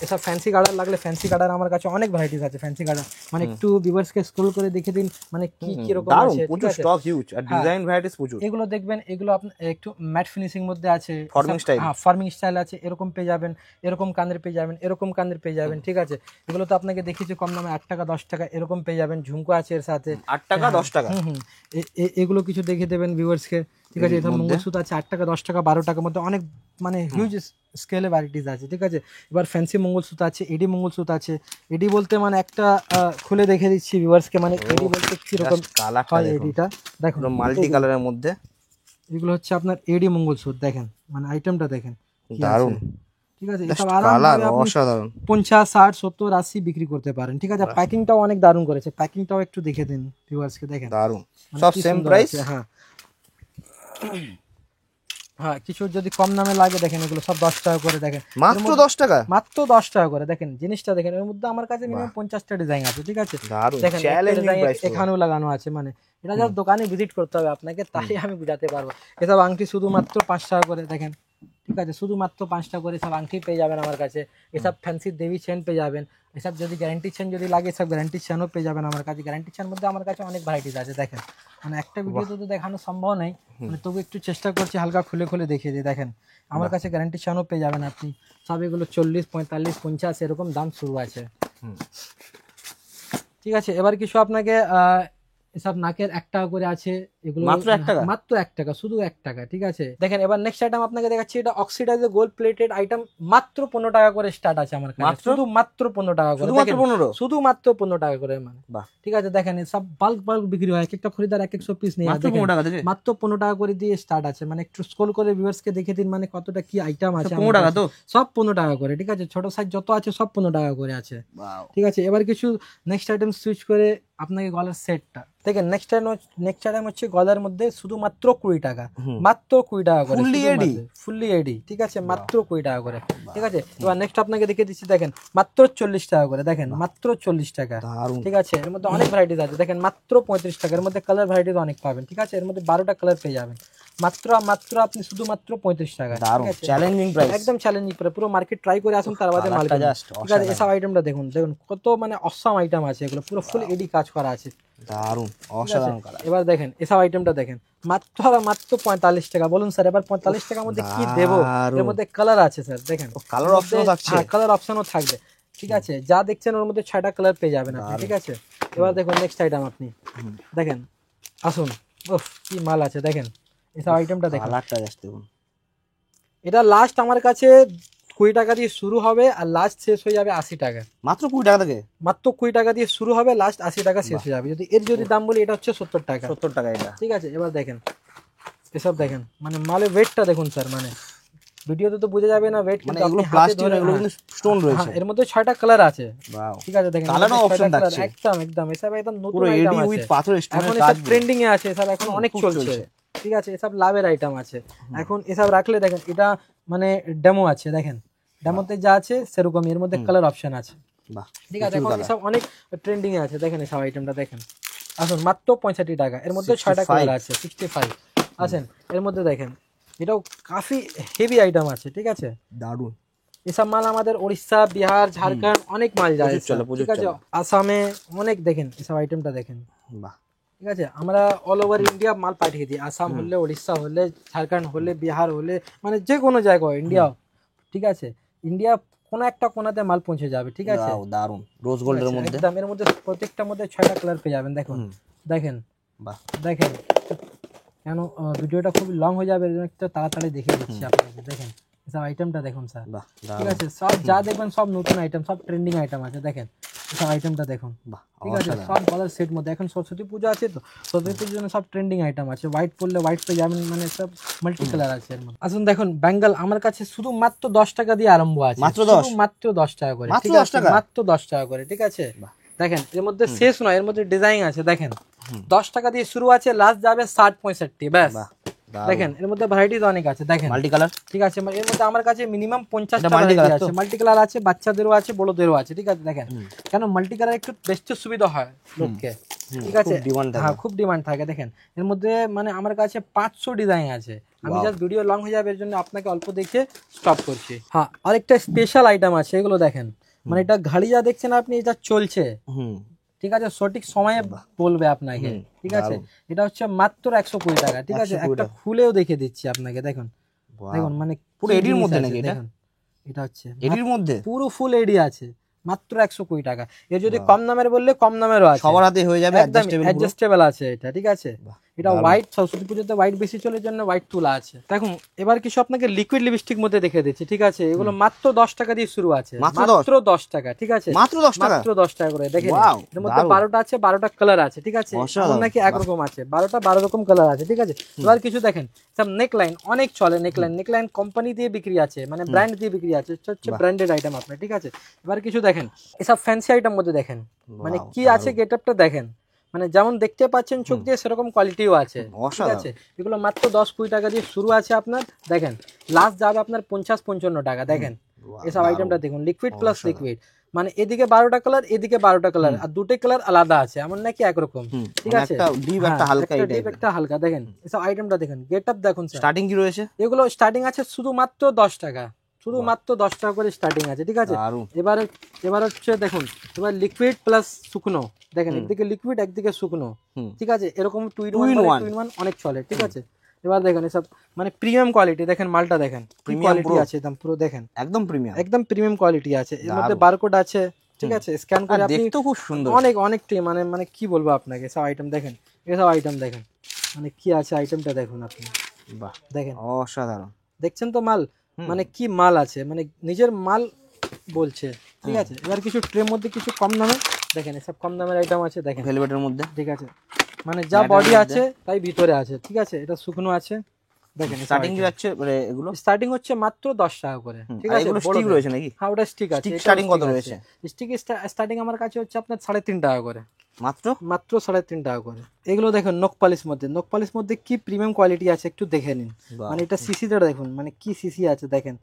এসব ফ্যান্সি গার্ডার লাগলে, ফ্যান্সি গার্ডার আমার কাছে অনেক ভ্যারাইটিস আছে ফ্যান্সি গার্ডার, মানে একটু ভিউয়ার্সকে স্ক্রল করে দেখে দিন, মানে কি কি রকম আছে, প্রচুর স্টক হিউজ আর ডিজাইন ভ্যারাইটিস প্রচুর। এগুলো দেখবেন, এগুলো আপনি একটু ম্যাট ফিনিশিং মধ্যে আছে, ফর্মিং স্টাইল, হ্যাঁ ফর্মিং স্টাইল আছে, এরকম পেয়ে যাবেন, এরকম কানের পেয়ে যাবেন, এরকম কানের পেয়ে যাবেন, ঠিক আছে। এগুলো তো আপনাকে দেখিয়েছি কম দামে 8 টাকা 10 টাকা এরকম পেয়ে যাবেন। ঝুমকো আছে এর সাথে 8 টাকা 10 টাকা। এগুলো কিছু দেখে দেবেন ভিউয়ার্সকে, ঠিক আছে। এটা মঙ্গলসূত্র আছে 8 টাকা 10 টাকা 12 টাকার মধ্যে, অনেক মানে হিউজ স্কেলে ভ্যারাইটিস আছে, ঠিক আছে। এবার ফ্যান্সি মঙ্গলসূত্র আছে, এডি মঙ্গলসূত্র আছে। এডি বলতে মানে একটা খুলে দেখে দিচ্ছি ভিউয়ার্সকে, মানে এডি বলতে কিরকম হয় এডিটা দেখুন, মাল্টি কালারের মধ্যে। এগুলো হচ্ছে আপনার এডি মঙ্গলসূত্র, দেখেন মানে আইটেমটা দেখেন, দারুন, ঠিক আছে। এসব আরামভাবে আপনি 50 60 70 80 বিক্রি করতে পারেন, ঠিক আছে। প্যাকিংটাও অনেক দারুণ করেছে, প্যাকিংটাও একটু দেখে দিন ভিউয়ার্সকে, দেখেন দারুন, সব সেম প্রাইস। হ্যাঁ হ্যাঁ, কিছু যদি কম দামে লাগে দেখেন, এগুলো সব 10 টাকা করে, দেখেন মাত্র 10 টাকা, মাত্র 10 টাকা করে। দেখেন জিনিসটা দেখেন, এর মধ্যে আমার কাছে মিনিমাম 50টা ডিজাইন আছে, ঠিক আছে। দেখেন এখানেও লাগানো আছে, মানে এটা যা দোকানে ভিজিট করতে হবে আপনাকে, তাই আমি বুঝাতে পারবো। এসব আংটি শুধুমাত্র 5 টাকা করে, দেখেন, ঠিক আছে। শুধুমাত্র 5 টাকা করে সব আংটি পেয়ে যাবেন আমার কাছে। এসব ফ্যান্সি দেবী চেন পেয়ে যাবেন, এসব যদি গ্যারান্টি চেন যদি লাগে, সব গ্যারান্টি চেনও পেয়ে যাবেন আমার কাছে। গ্যারান্টি চেন মধ্যে আমার কাছে অনেক ভ্যারাইটিস আছে, দেখেন মানে একটা ভিডিওতে তো দেখানো সম্ভব নয়, মানে তবু একটু চেষ্টা করছি হালকা খুলে খুলে দেখিয়ে দিই। দেখেন আমার কাছে গ্যারান্টি চেনও পেয়ে যাবেন আপনি। সব এগুলো 40 45 50 এরকম দাম শুরু আছে, ঠিক আছে। এবার কিছু আপনাকে এসব নাকের 1 টাকা করে আছে, এগুলো মাত্র 1 টাকা, মাত্র 1 টাকা, শুধু 1 টাকা, ঠিক আছে। দেখেন এবার নেক্সট আইটেম আপনাকে দেখাচ্ছি, এটা অক্সিডাইজড গোল্ড প্লেটেড আইটেম, মাত্র 15 টাকা করে স্টার্ট আছে আমার কাছে, শুধু মাত্র 15 টাকা করে, শুধু মাত্র 15 টাকা করে, মানে ঠিক আছে। দেখেন সব বাল্ক বাল্ক বিক্রি হয়, এক একটা খরিদার 100 পিস নিয়ে মাত্র 15 টাকা করে দিয়ে স্টার্ট আছে। মানে একটু স্ক্রল করে ভিউয়ার্সকে দেখে দিন, মানে কতটা কি আইটেম আছে, সব 15 টাকা করে, ঠিক আছে। ছোট সাইজ যত আছে সব 15 টাকা করে আছে, ঠিক আছে। এবার কিছু নেক্সট আইটেম সুইচ করে আপনাকে গলার সেটটা দেখেন, নেক্সট আইটেম হচ্ছে গলার মধ্যে শুধুমাত্র 20 টাকা, মাত্র 20 টাকা করে, ফুললি এডি, ঠিক আছে, মাত্র 20 টাকা করে, ঠিক আছে। এবার নেক্সট আপনাকে দেখে দিচ্ছি, দেখেন মাত্র 40 টাকা করে, দেখেন মাত্র 40 টাকা, ঠিক আছে। এর মধ্যে অনেক ভ্যারাইটিস আছে, দেখেন মাত্র 35 টাকা। এর মধ্যে কালার ভ্যারাইটিস অনেক পাবেন, ঠিক আছে। এর মধ্যে 12টা কালার পেয়ে যাবেন, মাত্র আপনি শুধুমাত্র 35 টাকা, চ্যালেঞ্জিং প্রাইস, একদম চ্যালেঞ্জিং প্রাইস। পুরো মার্কেট ট্রাই করে আসুন, তার বাদে মাল কিনুন, ঠিক আছে। এসব আইটেমটা দেখুন কত মানে অসাম আইটেম আছে, এগুলো পুরো ফুল এডি কাজ করা আছে, দারুন অসাধারণ কালার। এবার দেখেন এসব আইটেমটা দেখেন, মাত্র 45 টাকা। বলুন স্যার এবার 45 টাকার মধ্যে কি দেবো? এর মধ্যে কালার আছে স্যার, দেখেন কালার অপশনও থাকছে, হ্যাঁ কালার অপশনও থাকবে, ঠিক আছে। যা দেখছেন ওর মধ্যে 6টা কালার পেয়ে যাবেন আপনি, ঠিক আছে। এবার দেখুন নেক্সট আইটেম আপনি দেখেন, আসুন, উফ কি মাল আছে দেখেন, এসব আইটেমটা দেখেন, এটা লাস্ট আমার কাছে 20 টাকা দিয়ে শুরু হবে আর লাস্ট শেষ হয়ে যাবে 80 টাকা, মাত্র 20 টাকা থেকে, মাত্র 20 টাকা দিয়ে শুরু হবে, লাস্ট 80 টাকা শেষ হয়ে যাবে। যদি দাম বলি, এটা হচ্ছে 70 টাকা, 70 টাকা এটা, ঠিক আছে। এবার দেখেন এসব দেখেন, মানে মালের ওয়েটটা দেখুন স্যার, মানে ভিডিওতে তো বোঝা যাবে না ওয়েট, কিন্তু আপনি হাতে ধরে, এগুলো কিন্তু স্টোন রয়েছে, এর মধ্যে 6টা কালার আছে, ঠিক আছে। দেখেন কালারও অপশন থাকছে, একদম এসব একদম নতুন আইটেম আছে, এখন এসব ট্রেন্ডিং এ আছে, এসব এখন অনেক চলছে, ঠিক আছে। এসব লাভের আইটেম আছে এখন, এসব রাখলে দেখেন এটা মানে ডেমো আছে, দেখেন ডেমোতে যা আছে সেরকম, এর মধ্যে কালার অপশন আছে, ঠিক আছে। এখন এসব অনেক ট্রেন্ডিং এ আছে, দেখেন এসব আইটেমটা দেখেন, আসুন মাত্র 65 টাকা, এর মধ্যে 6টা কালার আছে, 65 আছেন। এর মধ্যে দেখেন এটাও কাফি হেভি আইটেম আছে, ঠিক আছে, দারুন। এসব মাল আমাদের উড়িষ্যা, বিহার, ঝাড়খণ্ড অনেক মাল যায়, ঠিক আছে, আসামে অনেক, দেখেন এসব আইটেমটা দেখেন, বাহ, ঠিক আছে। আমরা অল ওভার ইন্ডিয়া মাল পাঠিয়ে দিই, আসাম হলে, উড়িষ্যা হলে, ঝাড়খণ্ড হলে, বিহার হলে, মানে যে কোনো জায়গায় ইন্ডিয়া, ঠিক আছে। ইন্ডিয়া কোনো একটা কোনাতে মাল পৌঁছে যাবে, ঠিক আছে। ওয়াও দারুন, রোজ গোল্ডের মধ্যে একদম, এর মধ্যে প্রত্যেকটার মধ্যে 6টা কালার পেয়ে যাবেন। দেখুন দেখেন বাহ দেখেন, কেন ভিডিওটা খুব লং হয়ে যাবে, এর জন্য একটু তাড়াতাড়ি দেখিয়ে দিচ্ছি আপনাকে। দেখেন সব আইটেমটা দেখুন স্যার, বাহ ঠিক আছে। সব যা দেখবেন সব নতুন আইটেম, সব ট্রেন্ডিং আইটেম আছে। দেখেন সব আইটেমটা দেখুন, বাহ ঠিক আছে। সব কালার সেট মধ্যে, এখন সরস্বতী পুজো আছে তো, সরস্বতী পুজোর জন্য সব ট্রেন্ডিং আইটেম আছে। হোয়াইট পরলে হোয়াইট পেয়ে যাবেন, মানে সব মাল্টি কালার আছে এর মধ্যে। আসুন দেখুন বেঙ্গল আমার কাছে শুধু মাত্র 10 টাকা দিয়ে আরম্ভ আছে, মাত্র 10? মাত্র 10 টাকা করে, মাত্র ঠিক 10 আছে, টাকা? মাত্র 10 টাকা করে, ঠিক আছে। দেখেন এর মধ্যে শেষ নয়, এর মধ্যে ডিজাইন আছে। দেখেন 10 টাকা দিয়ে শুরু আছে, লাস্ট যাবে 60-65, ব্যাস। বাহ দেখেন এর মধ্যে ভ্যারাইটিস অনেক আছে। দেখেন মাল্টি কালার, ঠিক আছে, এর মধ্যে আমার কাছে মিনিমাম 50 এটা টাকা multi color আছে, মাল্টি কালার আছে, বাচ্চাদেরও আছে, বড়দেরও আছে, ঠিক আছে। দেখেন কেন মাল্টি কালার একটু বেচতে সুবিধা হয় লোককে, ঠিক আছে। ডিমান্ড থাকে। হ্যাঁ খুব ডিমান্ড থাকে। দেখেন এর মধ্যে মানে আমার কাছে 500 ডিজাইন আছে। আমি জাস্ট ভিডিও লং হয়ে যাবে এর জন্য আপনাকে অল্প দেখে স্টপ করছি। হ্যাঁ আরেকটা স্পেশাল আইটেম আছে, এগুলো দেখেন, মানে এটা ঘাড়ি যা দেখছেন আপনি, এটা চলছে, ঠিক আছে, সঠিক সময়ে বলবে আপনাকে, ঠিক আছে। এটা হচ্ছে মাত্র 120 টাকা, ঠিক আছে। একটা খুলেও দেখে দিচ্ছি আপনাকে, দেখুন দেখুন, মানে পুরো এডির মধ্যে নাকি এটা? দেখুন এটা হচ্ছে এডির মধ্যে পুরো ফুল এডি আছে, মাত্র 120 টাকা। এর যদি কম দামের বললে কম দামেরও আছে, সবার হাতে হয়ে যাবে, একদম অ্যাডজাস্টেবল আছে এটা, ঠিক আছে। এটা হোয়াইট, সরস্বতী পুজোতে হোয়াইট বেশি চলে জন্য হোয়াইট তুলা আছে। দেখুন এবার কিছু আপনাকে লিকুইড লিপস্টিক মধ্যে দেখে দিচ্ছি, ঠিক আছে। এগুলো মাত্র 10 টাকা দিয়ে শুরু আছে, মাত্র 10 টাকা, ঠিক আছে, মাত্র 10 টাকা, মাত্র 10 টাকা করে। দেখেন এর মধ্যে 12টা আছে, 12টা কালার আছে, ঠিক আছে। এমন নাকি একরকম আছে, 12টা 12 রকম কালার আছে, ঠিক আছে। এবার কিছু দেখেন সব নেকলাইন অনেক চলে, নেকলাইন কোম্পানি দিয়ে বিক্রি আছে, মানে ব্র্যান্ড দিয়ে বিক্রি আছে, হচ্ছে ব্র্যান্ডেড আইটেম আপনার, ঠিক আছে। এবার কিছু দেখেন এসব ফ্যান্সি আইটেম মধ্যে দেখেন, মানে কি আছে গেটআপটা দেখেন, মানে যেমন দেখতে পাচ্ছেন চোখ দিয়ে সেরকম কোয়ালিটিও আছে, ঠিক আছে। এগুলো মাত্র 10-20 টাকা দিয়ে শুরু আছে আপনার। দেখেন লাস্ট যাবে আপনার 50-55 টাকা। দেখেন এসব আইটেমটা দেখুন, লিকুইড প্লাস লিকুইড, মানে এদিকে 12টা কালার, এদিকে 12টা কালার, আর দুটোই কালার আলাদা আছে, এমন নাকি একরকম, ঠিক আছে। একটা ডিপ একটা হালকা, একটা হালকা। দেখেন এসব আইটেমটা দেখেন, গেটআপ দেখুন। স্টার্টিং কি রয়েছে? এগুলো স্টার্টিং আছে শুধু মাত্র 10 টাকা, শুধু মাত্র 10 টাকা করে স্টার্টিং আছে, ঠিক আছে। এবার হচ্ছে দেখুন, এবার লিকুইড প্লাস শুকনো, দেখেন একদিকে লিকুইড একদিকে শুকনো, ঠিক আছে। এরকম 2 in 1 অনেক চলে, ঠিক আছে। এবার দেখেন এসব মানে প্রিমিয়াম কোয়ালিটি, দেখেন মালটা দেখেন কি কোয়ালিটি আছে, একদম পুরো দেখেন একদম প্রিমিয়াম কোয়ালিটি আছে। এর মধ্যে বারকোড আছে, ঠিক আছে, স্ক্যান করে আপনি দেখতে খুব সুন্দর, অনেকটাই মানে কি বলবো আপনাকে, সব আইটেম দেখেন, এসব আইটেম দেখেন, মানে কি আছে আইটেমটা দেখুন আপনি, বাহ দেখেন অসাধারণ। দেখছেন তো মাল, মানে কি মাল আছে, মানে নিজের মাল বলছে, ঠিক আছে। এবার কিছু ট্রের মধ্যে কিছু কম দামে দেখেন, এসব কম দামের আইটেম আছে, দেখেন ভেলভেটের মধ্যে, ঠিক আছে, মানে যা বডি আছে তাই ভিতরে আছে, ঠিক আছে। এটা শুকনো আছে, দেখেন স্টার্টিং কি আছে, মানে এগুলো স্টার্টিং হচ্ছে মাত্র 10 টাকা করে, ঠিক আছে। এগুলো স্টিক রয়েছে নাকি? হ্যাঁ ওটা স্টিক আছে। স্টার্টিং কত রয়েছে? স্টিক স্টার্টিং আমার কাছে হচ্ছে আপনার 3.5 টাকা করে, মাত্র 3.5 টাকা করে। এগুলো দেখুন নখ পালিশ মধ্যে কি প্রিমিয়াম কোয়ালিটি আছে একটু দেখে নিন, মানে এটা সিসিটা দেখুন, মানে কি সিসি আছে দেখেন।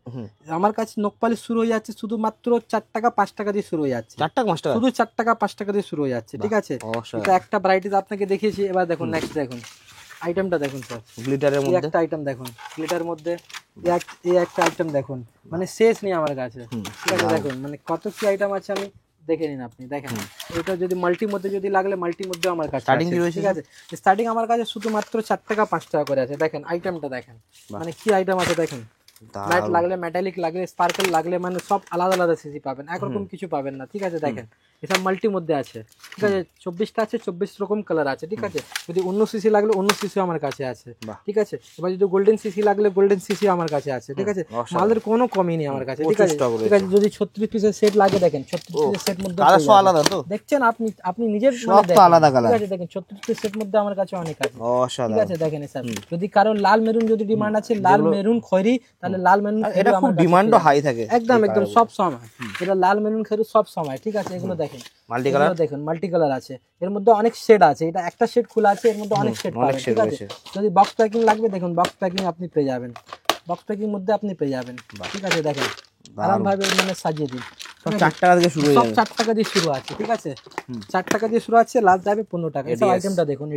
আমার কাছে নখ পালিশ শুরু হয়ে যাচ্ছে শুধু মাত্র 4 টাকা 5 টাকা দিয়ে শুরু হয়ে যাচ্ছে, 4 টাকা 5 টাকা, শুধু 4 টাকা 5 টাকা দিয়ে শুরু হয়ে যাচ্ছে, ঠিক আছে। এটা একটা ভ্যারাইটিস আপনাকে দেখিয়েছি। এবার দেখুন নেক্সট দেখুন আইটেমটা দেখুন স্যার, গ্লিটারের মধ্যে একটা আইটেম দেখুন, গ্লিটার মধ্যে এই একটা আইটেম দেখুন, মানে শেষ নেই আমার কাছে, ঠিক আছে। দেখুন মানে কত কি আইটেম আছে, আমি দেখে নিন আপনি, দেখেন এটা যদি মাল্টি মধ্যে যদি লাগলে মাল্টি মধ্যে আমার কাছে স্টার্টিং কি আছে, রয়েছে? ঠিক আছে। স্টার্টিং আমার কাছে শুধুমাত্র 4 টাকা 5 টাকা করে আছে। দেখেন আইটেমটা দেখেন, মানে কি আইটেম আছে দেখেন, ম্যাট লাগলে মেটালিক লাগলে স্পার্কেল লাগলে, মানে সব আলাদা আলাদা সিসি পাবেন, একরকম কিছু পাবেন না, ঠিক আছে। দেখেন এসব মাল্টি মধ্যে আছে, ঠিক আছে। 24টা আছে, 24 রকম কালার আছে, ঠিক আছে। যদি অন্য সিসি লাগলে অন্য সিসি আমার কাছে আছে, ঠিক আছে। এবার যদি গোল্ডেন সিসি লাগলে গোল্ডেন সিসি আমার কাছে আছে, ঠিক আছে। মালের কোনো কমই নেই আমার কাছে, ঠিক আছে, ঠিক আছে। যদি 36 পিসের সেট লাগে দেখেন, 36 পিসের সেট মধ্যে আলাদা তো দেখছেন আপনি নিজের আলাদা কালার, ঠিক আছে। দেখেন 36 পিসের সেট মধ্যে আমার কাছে অনেক আছে, ঠিক আছে। দেখেন স্যার যদি কারো লাল মেরুন যদি ডিমান্ড আছে, লাল মেরুন খয়েরি, তাহলে লাল মেরুন, এটা খুব ডিমান্ডও হাই থাকে, একদম সব সময় এটা লাল মেরুন খয়েরি সব সময়, ঠিক আছে। এগুলো দেখেন মাল্টি কালার, দেখুন মাল্টি কালার আছে, এর মধ্যে অনেক শেড আছে, এটা একটা শেড খোলা আছে, এর মধ্যে অনেক শেড পাবেন, ঠিক আছে। যদি বক্স প্যাকিং লাগবে দেখুন বক্স প্যাকিং আপনি পেয়ে যাবেন, বক্স প্যাকিং মধ্যে আপনি পেয়ে যাবেন, ঠিক আছে। দেখেন আরাম ভাবে মানে সাজিয়ে দিন, 4 টাকা থেকে শুরু হয়ে যাবে, 4 টাকা দিয়ে শুরু আছে, ঠিক আছে। 4 টাকা দিয়ে শুরু আছে, লাস্ট যাবে 15 টাকা। এই আইটেমটা দেখুন,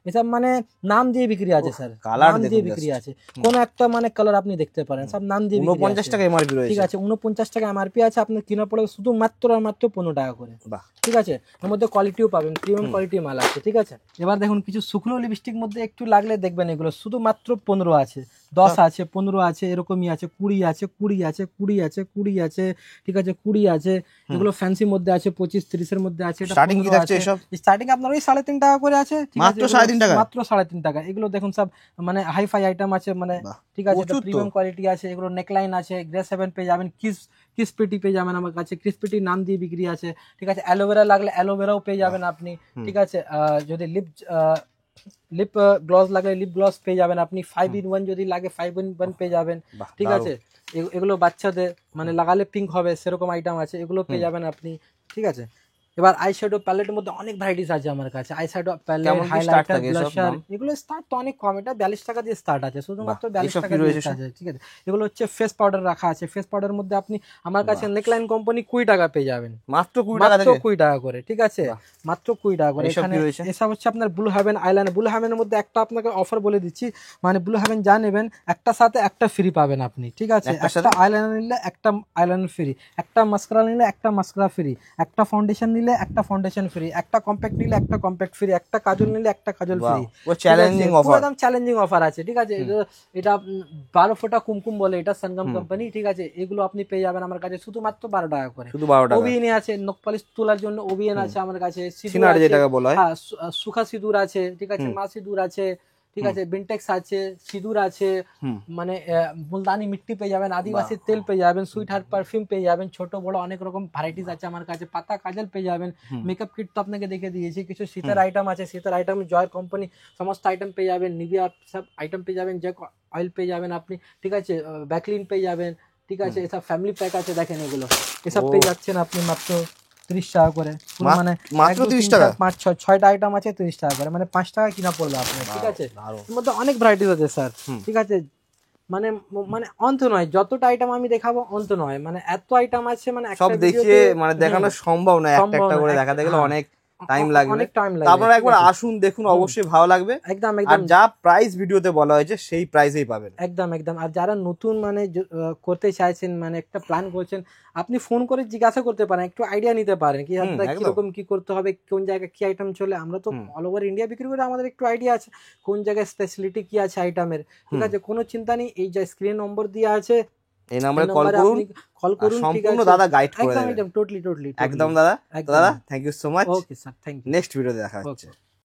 এসব মানে নাম দিয়ে বিক্রি আছে স্যার, কালার নাম দিয়ে বিক্রি আছে। কোন একটা মানে কালার আপনি দেখতে পারেন, সব নাম দিয়ে বিক্রি 49 আছে। টাকা এমআরপি রয়েছে। ঠিক আছে, 49 টাকা এমআরপি আছে, আপনার কিনা পড়ে শুধু মাত্র আর মাত্র 15 টাকা করে। বাহ, ঠিক আছে, এর মধ্যে কোয়ালিটিও পাবেন, প্রিমিয়াম কোয়ালিটির মাল আছে। ঠিক আছে, এবার দেখুন কিছু শুকনো লিপস্টিক মধ্যে একটু লাগলে দেখবেন এগুলো শুধু মাত্র 15 আছে, 10 আছে, 15 আছে, এরকমই আছে, 20 আছে, 20 আছে, 20 আছে, 20 আছে। ঠিক আছে, 20 আছে, এগুলো ফ্যান্সির মধ্যে আছে, 25 30 এর মধ্যে আছে। এটা স্টার্টিং কি 15 থাকছে আছে, এসব? স্টার্টিং আপনার ওই 3.5 টাকা করে আছে। ঠিক আছে, মাত্র এগুলো 3.5 টাকা? মাত্র 3.5 টাকা। এগুলো দেখুন সব মানে হাইফাই আইটেম আছে, মানে বাহ, ঠিক আছে, প্রচুর তো। প্রিমিয়াম কোয়ালিটি আছে। এগুলো নেকলাইন আছে, গ্রে 7 পেয়ে যাবেন, কিস পেটি পেয়ে যাবেন আমার কাছে, কিস পেটি নাম দিয়ে বিক্রি আছে। ঠিক আছে, অ্যালোভেরা লাগলে অ্যালোভেরাও পেয়ে যাবেন আপনি। ঠিক আছে, যদি লিপ গ্লস লাগে লিপ গ্লস পেয়ে যাবেন আপনি। 5 in 1 যদি লাগে 5 in 1 পেয়ে যাবেন। বাহ, ঠিক আছে, এগুলো বাচ্চাদের মানে লাগালে পিঙ্ক হবে সেরকম আইটেম আছে, এগুলো পেয়ে যাবেন আপনি। ঠিক আছে, এবার আই শ্যাডো প্যালেটের মধ্যে অনেক ভ্যারাইটিস আছে আমার কাছে। আই শ্যাডো প্যালেট, কেমন কি start হাইলাইটার, থাকে এসব ব্লাশার, দাম? এগুলো স্টার্ট তো অনেক কম। এটা 42 টাকা দিয়ে স্টার্ট আছে, শুধুমাত্র বাহ, 42 এইসব টাকা কি দিয়ে রয়েছে start আছে। ঠিক আছে, এগুলো হচ্ছে ফেস পাউডার রাখা আছে। ফেস পাউডারের মধ্যে আপনি আমার কাছে নেকলাইন কোম্পানি 20 টাকা পেয়ে যাবেন, মাত্র 20 টাকা মাত্র থেকে? 20 টাকা করে। ঠিক আছে, মাত্র 20 টাকা করে। এইসব এখানে কি রয়েছে? এসব হচ্ছে আপনার ব্লু হেভেন আইলাইনার। ব্লু হেভেনের মধ্যে একটা আপনাকে অফার বলে দিচ্ছি, মানে ব্লু হেভেন যা নেবেন একটার সাথে একটা ফ্রি পাবেন আপনি। ঠিক আছে, একটার একটা আইলাইনার নিলে একটা আইলাইনার ফ্রি, একটা মাস্কারা নিলে একটা মাস্কারা ফ্রি, একটা ফাউন্ডেশন নিলে একটা ফাউন্ডেশন ফ্রি, একটা কম্প্যাক্ট নিলে একটা কম্প্যাক্ট ফ্রি, একটা কাজল নিলে একটা কাজল ফ্রি। ও চ্যালেঞ্জিং অফার। একদম চ্যালেঞ্জিং অফার আছে। ঠিক আছে, এটা 12 ফোঁটা কুমকুম বলে, এটা সনগম কোম্পানি। ঠিক আছে, এগুলো আপনি পেয়ে যাবেন আমার কাছে শুধু মাত্র 12 টাকা করে। শুধু 12 টাকা? ওবিএন আছে, নখ পালিশ তোলার জন্য ওবিএন আছে আমার কাছে। সিঁদুর সিনার আছে, যেটাকে বলা হয়। হ্যাঁ, সুখা সিঁদুর আছে। ঠিক আছে, মা সিঁদুর আছে। ঠিক আছে, বিনটেক্স আছে, সিঁদুর আছে, মানে মুলতানি মিট্টি পেয়ে যাবেন, আদিবাসী তেল পেয়ে যাবেন, সুইট হার্ট পারফিউম পেয়ে যাবেন, ছোট বড় অনেক রকম ভ্যারাইটিস আছে আমার কাছে। পাতা কাজল পেয়ে যাবেন, মেকআপ কিট তো আপনাকে দেখে দিয়েছি। কিছু শীতের আইটেম আছে, শীতের আইটেম জয় কোম্পানি সমস্ত আইটেম পেয়ে যাবেন, নিভিয়া সব আইটেম পেয়ে যাবেন, যে অয়েল পেয়ে যাবেন আপনি। ঠিক আছে, ব্যাকলিন পেয়ে যাবেন। ঠিক আছে, এসব ফ্যামিলি প্যাক আছে, দেখেন এগুলো এসব পেয়ে যাচ্ছেন আপনি মাত্র 30 টাকা করে। মানে মাত্র 30 টাকা? 5-6টা আইটেম আছে 30 টাকা করে, মানে 5 টাকা কিনা পড়বে আপনার। ঠিক আছে, এর মধ্যে অনেক ভ্যারাইটিস আছে স্যার। ঠিক আছে, মানে মানে অন্ত নয়, যতটা আইটেম আমি দেখাবো অন্ত নয়, মানে এত আইটেম আছে, মানে সব একটা দেখিয়ে মানে দেখানো সম্ভব না, একটা একটা করে না, দেখাতে গেলে হ্যাঁ, অনেক টাইম লাগবে। অনেক টাইম লাগবে। তারপর একবার আসুন, দেখুন, অবশ্যই ভালো লাগবে। একদম আর একদম যা প্রাইস ভিডিওতে বলা হয়েছে সেই প্রাইসেই পাবেন। একদম একদম। আর যারা নতুন মানে করতে চাইছেন, মানে একটা প্ল্যান করছেন, আপনি ফোন করে জিজ্ঞাসা করতে পারেন, একটু আইডিয়া নিতে পারেন কি আপনার কিরকম কি করতে হবে, কোন জায়গায় কি আইটেম চলে। আমরা তো অল ওভার ইন্ডিয়া বিক্রি করি, আমাদের একটু আইডিয়া আছে কোন জায়গায় স্পেশালিটি কি আছে আইটেমের। ঠিক আছে, কোনো চিন্তা নেই, এই যে স্ক্রিন নম্বর দেওয়া আছে এই নম্বরে কল করুন, সম্পূর্ণ দাদা গাইড করে দেবেন। একদম টোটালি একদম দাদা। দাদা thank you so much. Okay sir, thank you. Next ভিডিওতে দেখা হচ্ছে।